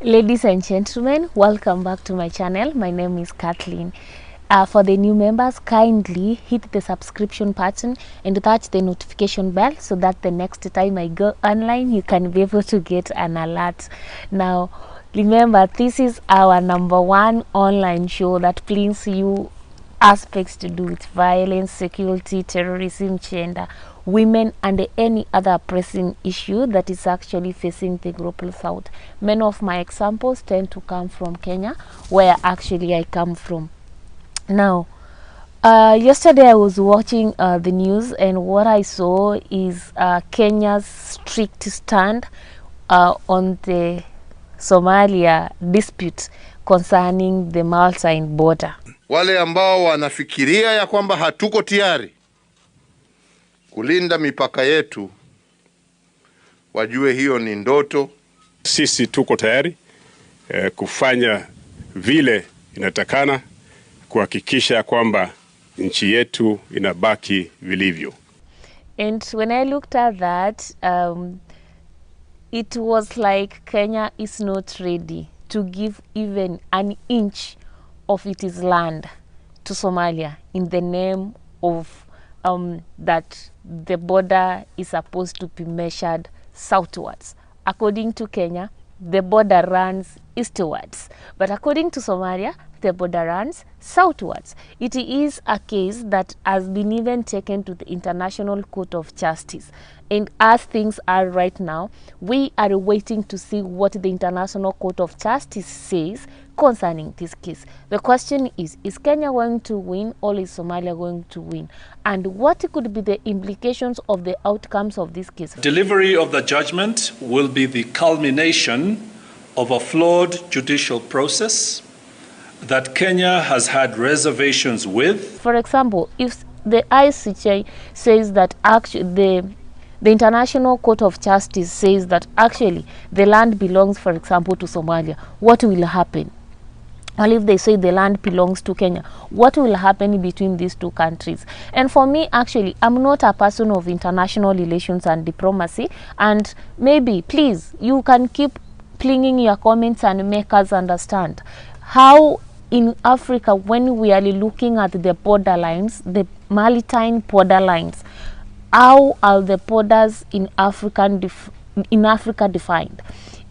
Ladies and gentlemen, welcome back to my channel. My name is Kathleen. For the new members, kindly hit the subscription button and touch the notification bell so that the next time I go online, you can be able to get an alert. Now, remember, this is our #1 online show that brings you aspects to do with violence, security, terrorism, gender, women, and any other pressing issue that is actually facing the global south. Many of my examples tend to come from Kenya, where actually I come from. Now, yesterday I was watching the news, and what I saw is Kenya's strict stand on the Somalia dispute concerning the maritime border. Wale ambao wanafikiria ya kwamba hatuko tayari kulinda mipaka yetu wajue hiyo ni ndoto. Sisi tuko tayari kufanya vile inatakana kuhakikisha kwamba nchi yetu inabaki vilivyo. And when I looked at that, it was like Kenya is not ready to give even an inch of its land to Somalia in the name of that the border is supposed to be measured southwards. According to Kenya, the border runs eastwards, but according to Somalia, the border runs southwards. It is a case that has been even taken to the International Court of Justice. And as things are right now, we are waiting to see what the International Court of Justice says concerning this case. The question is Kenya going to win or is Somalia going to win? And what could be the implications of the outcomes of this case? Delivery of the judgment will be the culmination of a flawed judicial process that Kenya has had reservations with. For example, if the ICJ says that actually the International Court of Justice says that actually the land belongs, for example, to Somalia, what will happen? Or if they say the land belongs to Kenya, what will happen between these two countries? And for me, actually, I'm not a person of international relations and diplomacy. And maybe, please, you can keep flinging your comments and make us understand how in Africa, when we are looking at the borderlines, the maritime borderlines, how are the borders in Africa defined?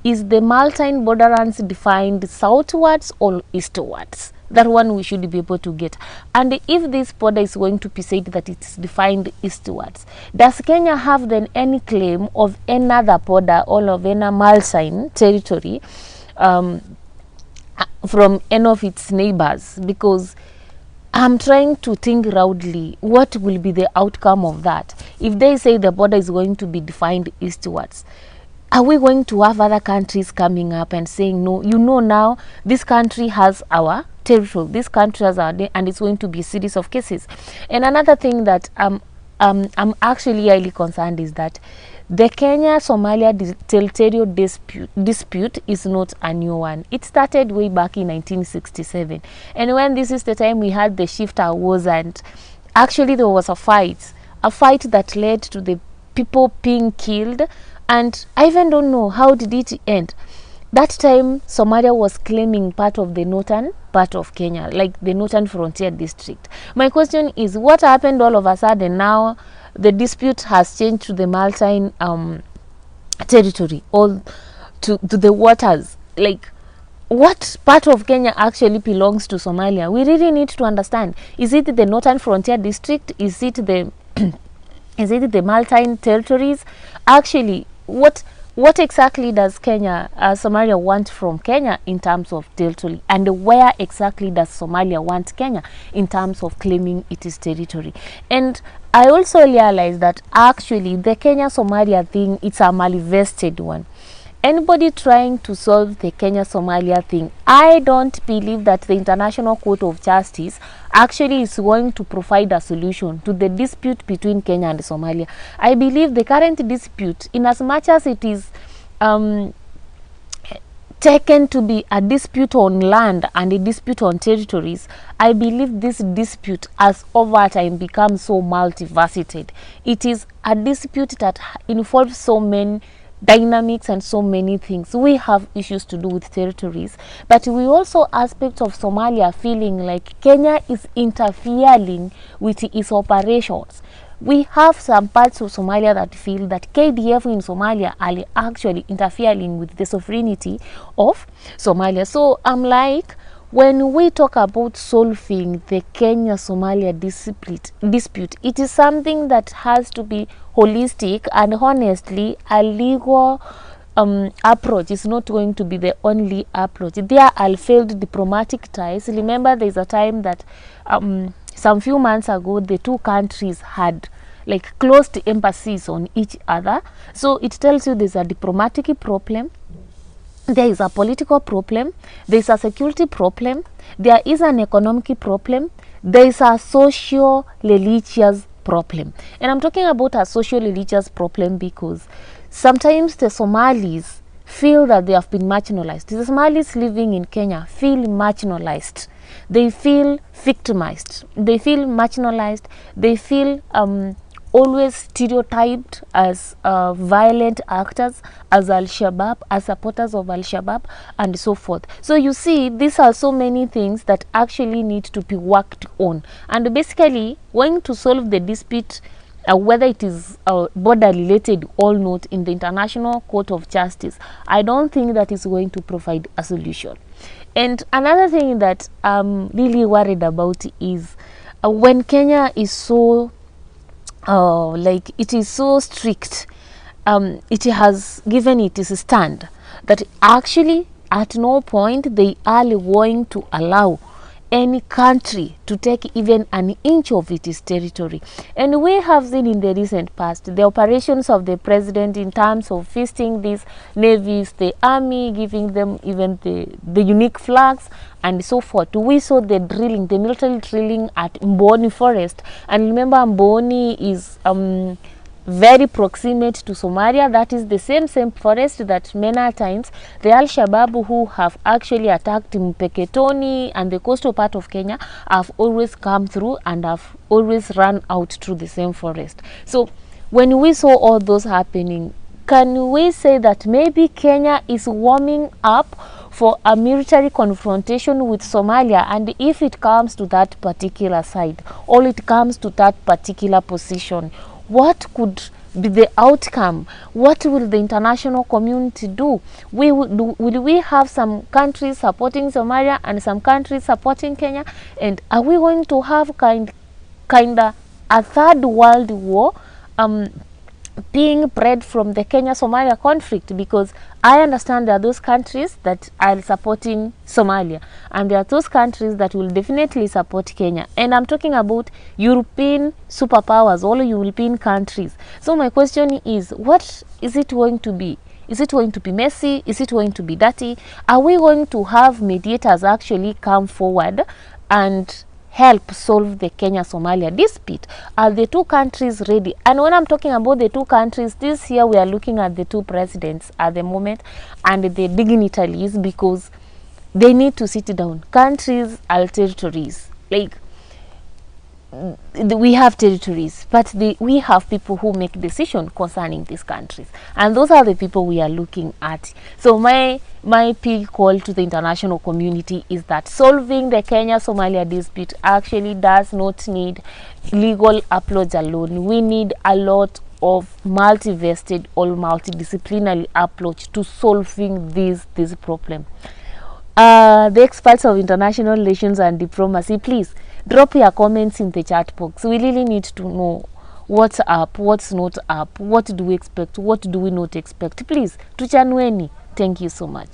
Is the maritime borderlands defined southwards or eastwards? That one we should be able to get. And if this border is going to be said that it's defined eastwards, does Kenya have then any claim of another border or of any maritime territory from any of its neighbors? Because I'm trying to think loudly, what will be the outcome of that? If they say the border is going to be defined eastwards, are we going to have other countries coming up and saying, no, you know, now this country has our territory, this country has our, and it's going to be a series of cases. And another thing that I'm actually highly concerned is that the Kenya-Somalia territorial dispute is not a new one. It started way back in 1967. And when this is the time we had the Shifter Wars, and actually there was a fight that led to the people being killed. And I even don't know how did it end. That time, Somalia was claiming part of the northern part of Kenya, like the northern frontier district. My question is, what happened all of a sudden now? The dispute has changed to the maritime territory, or to the waters. Like, what part of Kenya actually belongs to Somalia? We really need to understand. Is it the northern frontier district? Is it the is it the maritime territories? Actually, what exactly does Somalia want from Kenya in terms of territory, and where exactly does Somalia want Kenya in terms of claiming its territory? And I also realized that actually the Kenya-Somalia thing, it's a malvested one. Anybody trying to solve the Kenya-Somalia thing, I don't believe that the International Court of Justice actually is going to provide a solution to the dispute between Kenya and Somalia. I believe the current dispute, in as much as it is taken to be a dispute on land and a dispute on territories, I believe this dispute has over time become so multifaceted. It is a dispute that involves so many dynamics and so many things. We have issues to do with territories, but we also aspects of Somalia feeling like Kenya is interfering with its operations. We have some parts of Somalia that feel that KDF in Somalia are actually interfering with the sovereignty of Somalia. So I'm like, when we talk about solving the Kenya-Somalia dispute, it is something that has to be holistic, and honestly, a legal approach is not going to be the only approach. There are failed diplomatic ties. Remember, there's a time that some few months ago, the two countries had like closed embassies on each other. So it tells you there's a diplomatic problem, there is a political problem, there is a security problem, there is an economic problem, there is a socio-religious problem. And I'm talking about a socio-religious problem because sometimes the Somalis feel that they have been marginalized. The Somalis living in Kenya feel marginalized. They feel victimized. They feel marginalized. They feel always stereotyped as violent actors, as Al-Shabaab, as supporters of Al-Shabaab, and so forth. So you see, these are so many things that actually need to be worked on. And basically, going to solve the dispute, whether it is border related or not, in the International Court of Justice, I don't think that is going to provide a solution. And another thing that I'm really worried about is when Kenya is so like it is so strict, it has given it its stand that actually at no point they are going to allow any country to take even an inch of its territory. And we have seen in the recent past the operations of the president in terms of feasting these navies, the army, giving them even the unique flags and so forth. We saw the drilling, the military drilling at Mboni forest, and remember Mboni is very proximate to Somalia. That is the same forest that many times the Al-Shabaab who have actually attacked Mpeketoni and the coastal part of Kenya have always come through and have always run out through the same forest. So when we saw all those happening, can we say that maybe Kenya is warming up for a military confrontation with Somalia? And if it comes to that particular side, or it comes to that particular position, what could be the outcome? What will the international community do? Will we have some countries supporting Somalia and some countries supporting Kenya? And are we going to have kind of a third world war being bred from the Kenya-Somalia conflict? Because I understand there are those countries that are supporting Somalia, and there are those countries that will definitely support Kenya. And I'm talking about European superpowers, all European countries. So my question is, what is it going to be? Is it going to be messy? Is it going to be dirty? Are we going to have mediators actually come forward and help solve the Kenya-Somalia dispute? Are the two countries ready? And when I'm talking about the two countries, this year we are looking at the two presidents at the moment and the dignitaries, because they need to sit down. Countries are territories. Like, we have territories, but we have people who make decisions concerning these countries, and those are the people we are looking at. So my big call to the international community is that solving the Kenya-Somalia dispute actually does not need legal approach alone. We need a lot of multi-vested or multidisciplinary approach to solving this problem. The experts of international relations and diplomacy, please drop your comments in the chat box. We really need to know what's up, what's not up, what do we expect, what do we not expect. Please, tuchanueni. Thank you so much.